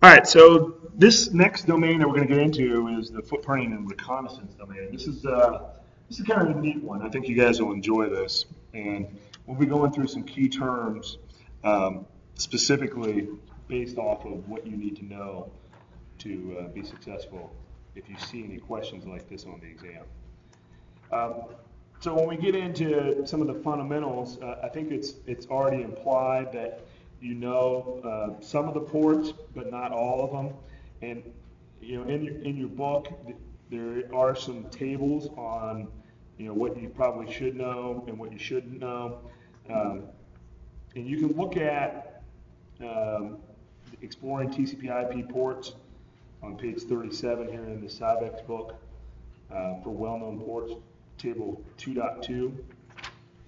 All right, so this next domain that we're going to get into is the footprinting and reconnaissance domain. This is kind of a neat one. I think you guys will enjoy this, and we'll be going through some key terms specifically based off of what you need to know to be successful if you see any questions like this on the exam. So when we get into some of the fundamentals, I think it's already implied that you know some of the ports, but not all of them. And you know, in your book, there are some tables on what you probably should know and what you shouldn't know. And you can look at exploring TCP/IP ports on page 37 here in the Cybex book for well-known ports, table 2.2.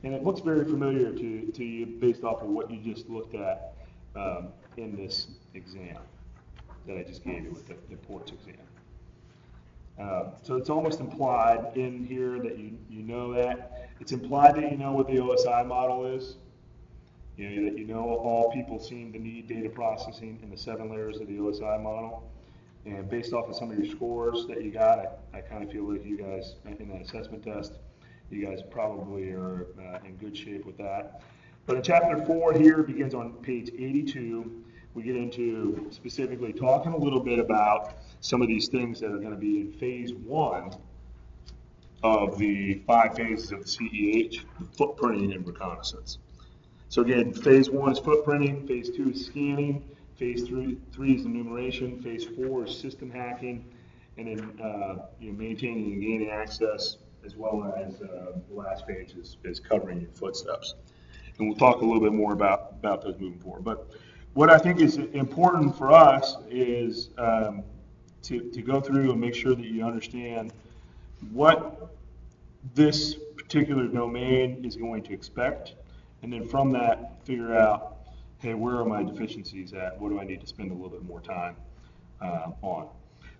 And it looks very familiar to you based off of what you just looked at in this exam that I just gave you with the ports exam. So it's almost implied in here that you know that. It's implied that you know what the OSI model is. That you know all people seem to need data processing in the 7 layers of the OSI model. And based off of some of your scores that you got, I kind of feel like you guys, in that assessment test, you guys probably are in good shape with that. But in chapter 4 here, begins on page 82. We get into specifically talking a little bit about some of these things that are going to be in phase 1 of the 5 phases of the CEH, footprinting and reconnaissance. So again, phase 1 is footprinting, phase 2 is scanning, phase 3 is enumeration, phase 4 is system hacking, and then maintaining and gaining access, as well as the last page is covering your footsteps. And we'll talk a little bit more about those moving forward. But what I think is important for us is to go through and make sure that you understand what this particular domain is going to expect, and then from that figure out, hey, where are my deficiencies at? What do I need to spend a little bit more time on?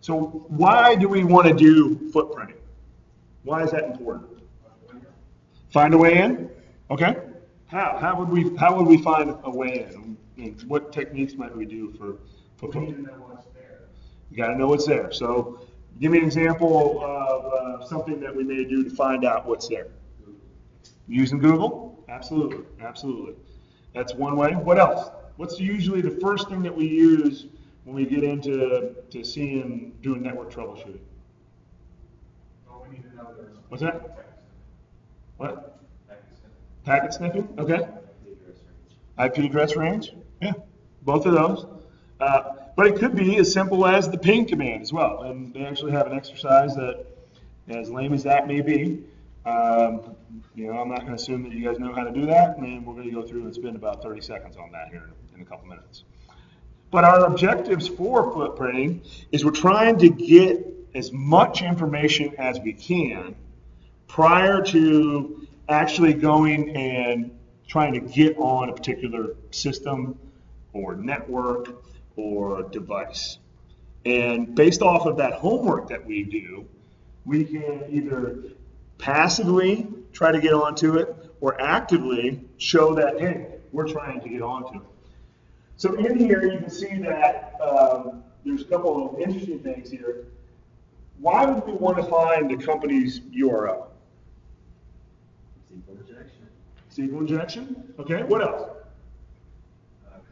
So why do we want to do footprinting? Why is that important? Find a way in? Okay. How would we find a way in? And what techniques might we do for footprinting? You got to know what's there. So give me an example of something that we may do to find out what's there. Using Google? Absolutely. Absolutely. That's one way. What else? What's usually the first thing that we use when we get into doing network troubleshooting? We need to know what's that? What? Packet sniffing? Okay. IP address range? Yeah. Both of those. But it could be as simple as the ping command as well. And they actually have an exercise that, as lame as that may be, I'm not going to assume that you guys know how to do that, and we're going to go through and spend about 30 seconds on that here in a couple minutes. But our objectives for footprinting is we're trying to get as much information as we can prior to actually going and trying to get on a particular system or network or device. And based off of that homework that we do, we can either passively try to get onto it or actively show that, hey, we're trying to get onto it. So in here you can see that there's a couple of interesting things here. Why would we want to find the company's URL? SQL injection. SQL injection? Okay, what else?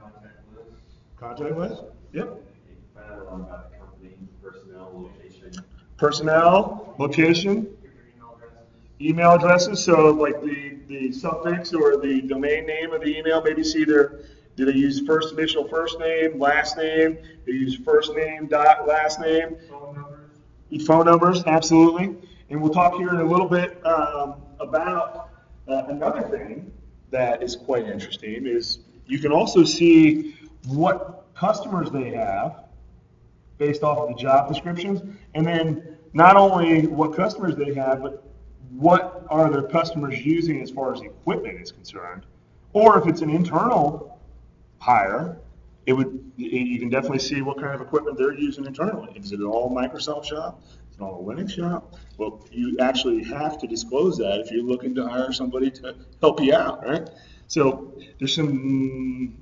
Contact list. Contact list? Yep. You can find out a lot about the company, personnel, location. Personnel, location. Email addresses, so like the suffix or the domain name of the email, maybe see do they use first initial first name, last name, they use first name dot last name. Phone numbers. Phone numbers, absolutely. And we'll talk here in a little bit about another thing that is quite interesting is you can also see what customers they have based off of the job descriptions, and then not only what customers they have, but what are their customers using as far as equipment is concerned. Or if it's an internal hire, you can definitely see what kind of equipment they're using internally. Is it all Microsoft shop? Is it all Linux shop? Well, you actually have to disclose that if you're looking to hire somebody to help you out, right? So there's some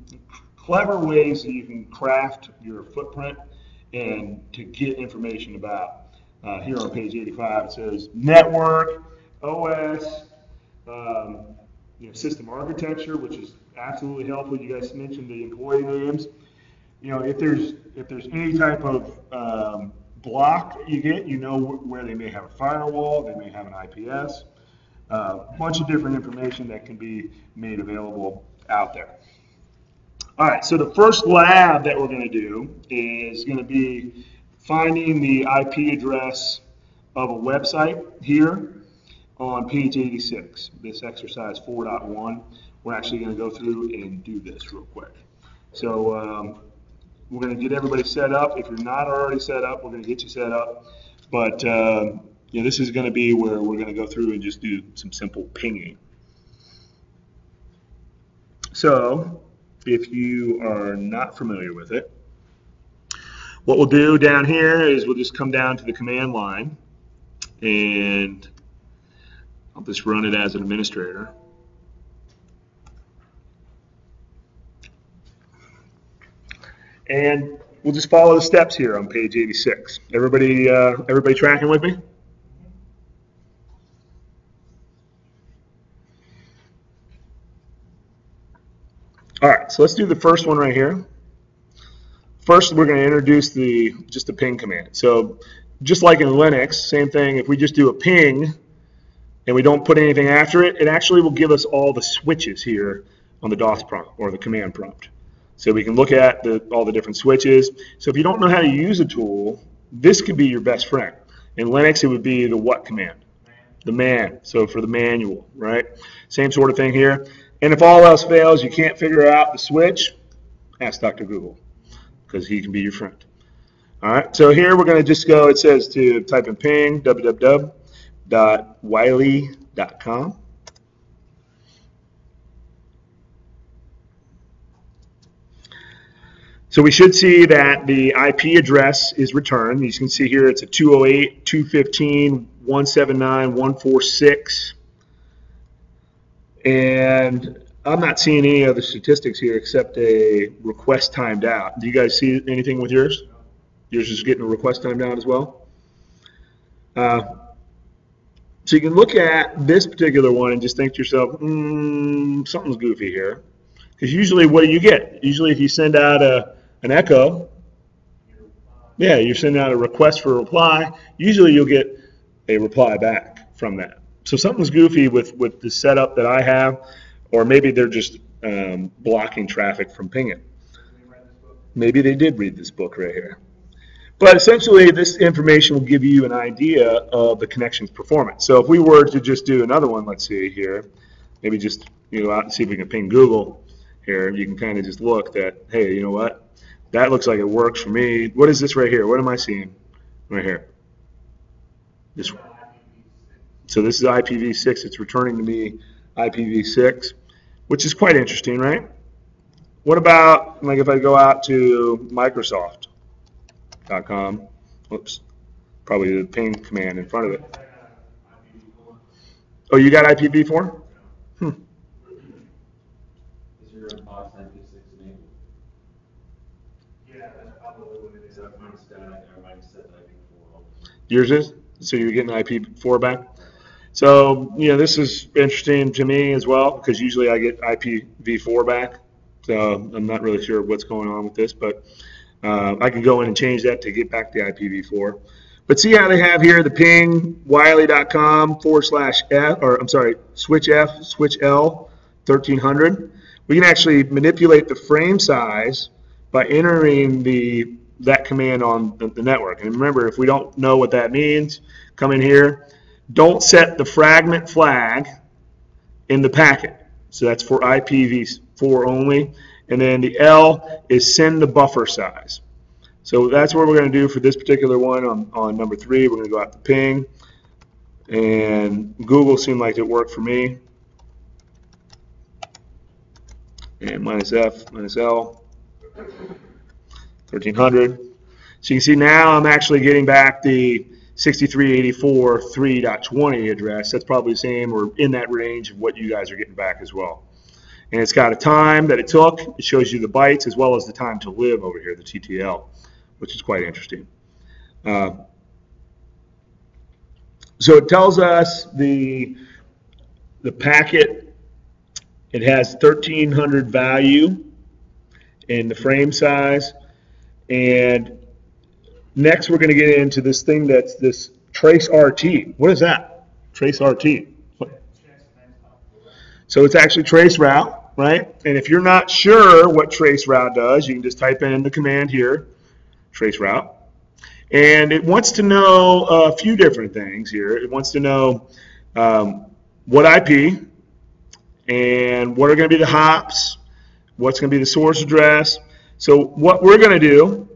clever ways that you can craft your footprint and to get information about. Here on page 85, it says network, OS, system architecture, which is absolutely helpful. You guys mentioned the employee names. If there's any type of block that you get, where they may have a firewall, they may have an IPS, a bunch of different information that can be made available out there. All right, so the first lab that we're going to do is going to be finding the IP address of a website here on page 86, this exercise 4.1. We're actually going to go through and do this real quick. So we're going to get everybody set up. If you're not already set up, we're going to get you set up. But this is going to be where we're going to go through and just do some simple pinging. So if you are not familiar with it, what we'll do down here is we'll just come down to the command line, and I'll just run it as an administrator. And we'll just follow the steps here on page 86. Everybody tracking with me? All right, so let's do the first one right here. First, we're going to introduce just the ping command. So just like in Linux, same thing. If we just do a ping and we don't put anything after it, it actually will give us all the switches here on the DOS prompt or the command prompt. So we can look at all the different switches. So if you don't know how to use a tool, this could be your best friend. In Linux, it would be the what command? The man. So for the manual, right? Same sort of thing here. And if all else fails, you can't figure out the switch, ask Dr. Google, because he can be your friend. All right, so here we're going to just go, it says to type in ping, www.wiley.com. So we should see that the IP address is returned. You can see here it's a 208.215.179.146. And I'm not seeing any other statistics here except a request timed out. Do you guys see anything with yours? Yours is getting a request timed out as well? So you can look at this particular one and just think to yourself, something's goofy here. Because usually what do you get? Usually if you send out an echo, yeah, you're sending out a request for a reply, usually you'll get a reply back from that. So something's goofy with the setup that I have, or maybe they're just blocking traffic from pinging. Maybe they did read this book right here. But essentially, this information will give you an idea of the connection's performance. So if we were to just do another one, let's see here, maybe just go out and see if we can ping Google here. You can kind of just look that, hey, you know what? That looks like it works for me. What is this right here? What am I seeing right here? This one. So this is IPv6. It's returning to me IPv6, which is quite interesting, right? What about, like, if I go out to Microsoft.com, whoops, probably the ping command in front of it. Oh, you got IPv4? Is your box IPv6 enabled? Yeah, that's probably what it is. Mine's static. Everybody's set IPv4. Yours is? So you're getting IPv4 back? So, this is interesting to me as well, because usually I get IPv4 back. So I'm not really sure what's going on with this, but I can go in and change that to get back the IPv4. But see how they have here the ping wiley.com /F, or I'm sorry, switch F, switch L 1300. We can actually manipulate the frame size by entering that command on the network. And remember, if we don't know what that means, come in here. Don't set the fragment flag in the packet. So that's for IPv4 only. And then the L is send the buffer size. So that's what we're going to do for this particular one on number 3. We're going to go out to ping. And Google seemed like it worked for me. And -F, -L, 1300. So you can see now I'm actually getting back the 6384.3.20 address. That's probably the same or in that range of what you guys are getting back as well. And it's got a time that it took. It shows you the bytes as well as the time to live over here, the TTL, which is quite interesting. So it tells us the packet, it has 1300 value in the frame size. And next we're going to get into this thing that's this trace RT. What is that? Trace RT. So it's actually trace route, right? And if you're not sure what trace route does, you can just type in the command here, trace route. And it wants to know a few different things here. It wants to know what IP and what are going to be the hops, what's going to be the source address. So what we're going to do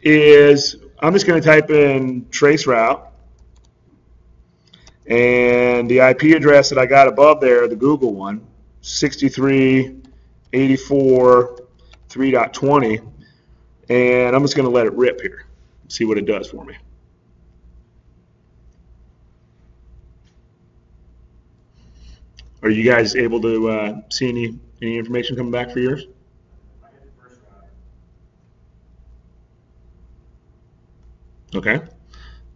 is I'm just going to type in trace route, and the IP address that I got above there, the Google one, 63.84.3.20, and I'm just going to let it rip here, see what it does for me. Are you guys able to see any information coming back for yours? Okay,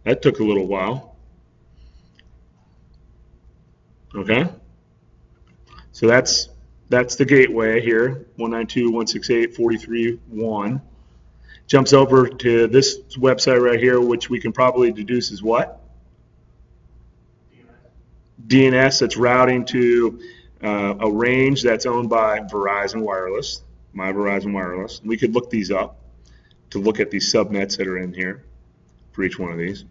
that took a little while. Okay, so that's the gateway here, 192.168.43.1. Jumps over to this website right here, which we can probably deduce is what? DNS that's routing to a range that's owned by Verizon Wireless, my Verizon Wireless. We could look these up to look at these subnets that are in here for each one of these.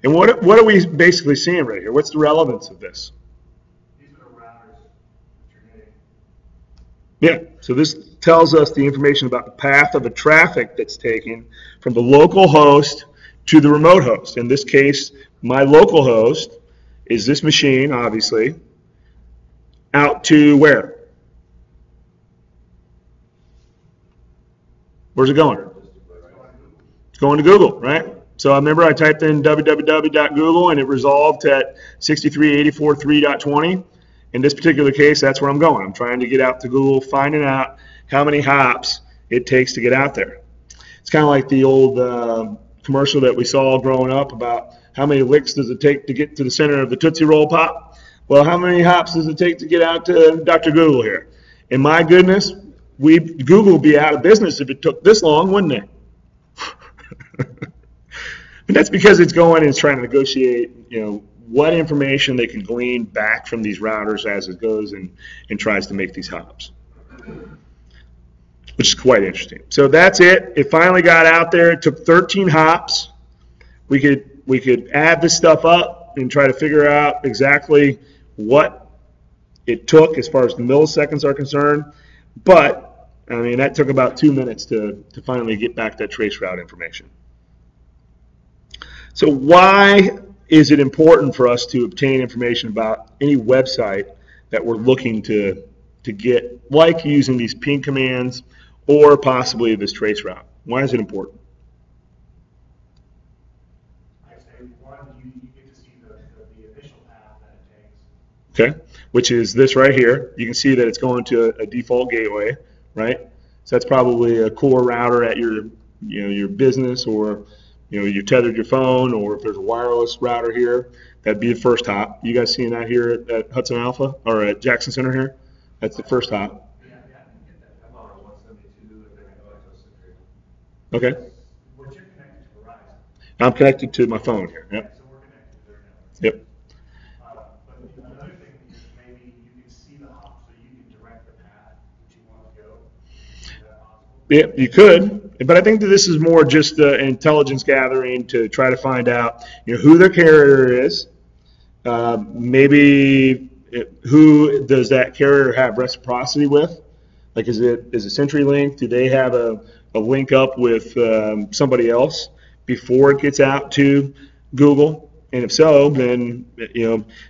And what are we basically seeing right here? What's the relevance of this? These are the routers that you're hitting. Yeah, so this tells us the information about the path of the traffic that's taken from the local host to the remote host. In this case, my local host is this machine, obviously, out to where? Where's it going? It's going to Google, right? So I remember I typed in www.google and it resolved at 63.84.3.20. In this particular case, that's where I'm going. I'm trying to get out to Google, finding out how many hops it takes to get out there. It's kind of like the old commercial that we saw growing up about how many licks does it take to get to the center of the Tootsie Roll Pop? Well, how many hops does it take to get out to Dr. Google here? And my goodness, Google would be out of business if it took this long, wouldn't it? And that's because it's going and it's trying to negotiate, what information they can glean back from these routers as it goes and tries to make these hops, which is quite interesting. So that's it. It finally got out there. It took 13 hops. We could add this stuff up and try to figure out exactly what it took as far as the milliseconds are concerned. But, I mean, that took about 2 minutes to finally get back that trace route information. So why is it important for us to obtain information about any website that we're looking to get, like using these ping commands or possibly this trace route? Why is it important? I say, one, you get to see the initial path that it takes. Okay, which is this right here. You can see that it's going to a default gateway, right? So that's probably a core router at your business, or you tethered your phone, or if there's a wireless router here, that'd be the first hop. You guys seeing that here at Hudson Alpha or at Jackson Center here? That's the first hop. Yeah, I can get that. I'm on 172 if they're going to Okay. But you're connected to Verizon. I'm connected to my phone here. Yep. So we're connected to their network. Yep. But another thing is maybe you can see the hop so you can direct the path that you want to go. Is that possible? Yeah, you could, but I think that this is more just intelligence gathering to try to find out, who their carrier is. Maybe who does that carrier have reciprocity with? Like, is it CenturyLink? Do they have a link up with somebody else before it gets out to Google? And if so, then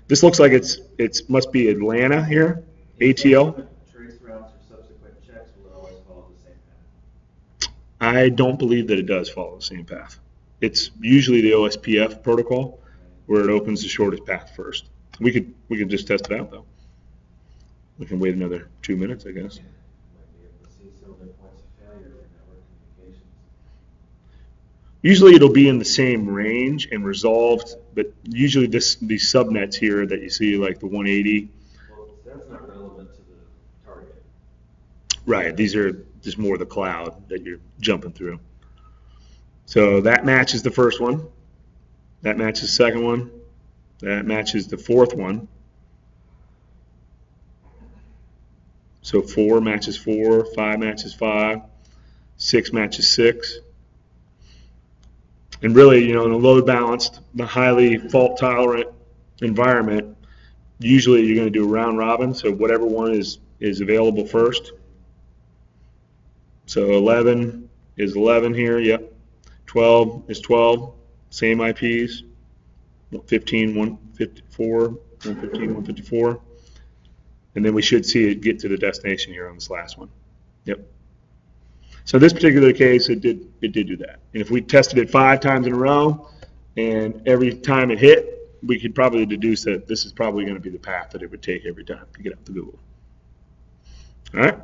this looks like it must be Atlanta here, ATL. Trace routes or subsequent checks will always follow the same path. I don't believe that it does follow the same path. It's usually the OSPF protocol where it opens the shortest path first. We could just test it out though. We can wait another 2 minutes, I guess. Might be able to see some of the points of failure in network communications. Usually it'll be in the same range and resolved, but usually these subnets here that you see, like the 180, Well, that's not relevant to the target. right, these are just more the cloud that you're jumping through. So that matches the first one, that matches the second one, that matches the fourth one. So 4 matches 4, 5 matches 5, 6 matches 6. And really, you know, in a load balanced, the highly fault tolerant environment, usually you're going to do a round robin, so whatever one is available first. So 11 is 11 here, yep. 12 is 12, same IPs. 15, 154, 115, 154. And then we should see it get to the destination here on this last one. Yep. So in this particular case, it did do that. And if we tested it 5 times in a row, and every time it hit, we could probably deduce that this is probably going to be the path that it would take every time to get up to Google. All right.